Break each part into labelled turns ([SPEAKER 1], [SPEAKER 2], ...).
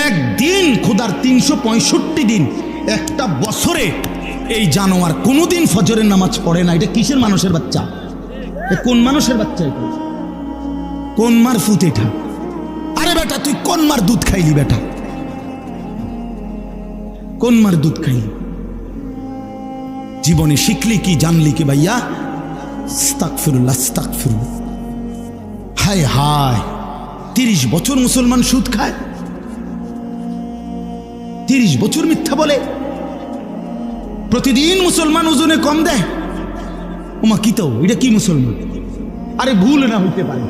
[SPEAKER 1] একদিন খোদার 365 দিন, একটা বছরে এই জানোয়ার কোনোদিন ফজরের নামাজ পড়ে না। এটা কিসের মানুষের বাচ্চা? কোন মানুষের বাচ্চা এটা? কোন মার ফুত এটা? আরে বেটা, তুই কোন মার দুধ খাইলি বেটা? কোন মার দুধ খাইলি? জীবনে শিখলি কি, জানলি কি ভাইয়া? আস্তাগফিরুল্লাহ, আস্তাগফিরুল্লাহ। হায় হায়, 30 বছর মুসলমান সুদ খায়, 30 বছর মিথ্যা বলে, প্রতিদিন মুসলমান ওজনে কম দেয়। ওমা কি তো, এটা কি মুসলমান? আরে ভুল না হইতে পারে,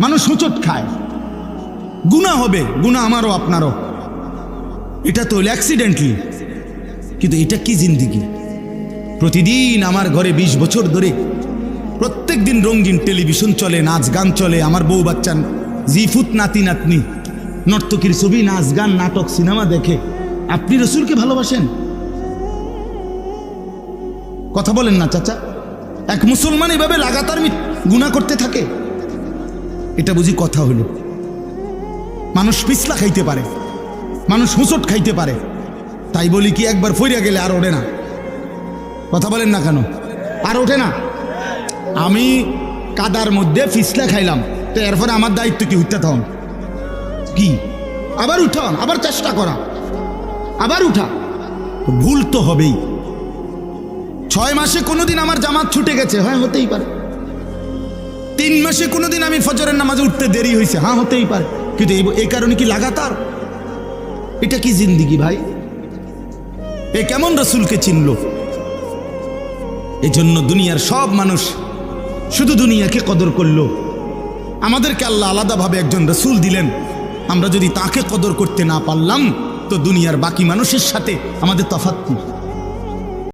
[SPEAKER 1] মানুষ হোঁচট খায়, গুনাহ হবে, গুনাহ আমারও আপনারও, এটা তো অ্যাক্সিডেন্টলি। কিন্তু এটা কি জিন্দিগি? প্রতিদিন আমার ঘরে 20 বছর ধরে প্রত্যেক দিন রঙিন টেলিভিশন চলে, নাচ গান চলে, আমার বউ বাচ্চা জিফুত নাতি নাতনি নর্তকীর ছবি, নাচ গান, নাটক, সিনেমা দেখে। আপনি রসুলকে ভালোবাসেন? কথা বলেন না চাচা। এক মুসলমান এভাবে লাগাতার গুনাহ করতে থাকে, এটা বুঝি কথা হলো? মানুষ পিছলা খাইতে পারে, মানুষ হুঁচট খাইতে পারে, তাই বলি কি একবার ফইরা গেলে আর ওঠে না? কথা বলেন না কেন? আর ওঠে না। আমি কাদার মধ্যে পিছলা খাইলাম, তো এরপরে আমার দায়িত্ব কি উঠতে থাম? কি আবার উঠা, আবার চেষ্টা করা, আবার উঠা? ভুল তো হবেই। 6 মাসে কোনোদিন আমার জামাত ছুটে গেছে, হ্যাঁ হতেই পারে। 3 মাসে কোনোদিন আমি ফজরের নামাজে উঠতে দেরি হয়েছে, হ্যাঁ হতেই পারে। কিন্তু এই কারণে কি লাগাতার? এটা কি জিন্দিগি ভাই? এ কেমন রসুলকে চিনল? এজন্য দুনিয়ার সব মানুষ শুধু দুনিয়াকে কদর করলো। আমাদেরকে আল্লাহ আলাদাভাবে একজন রসুল দিলেন, আমরা যদি তাকে কদর করতে না পারলাম, তো দুনিয়ার বাকি মানুষের সাথে আমাদের তফাৎ কি?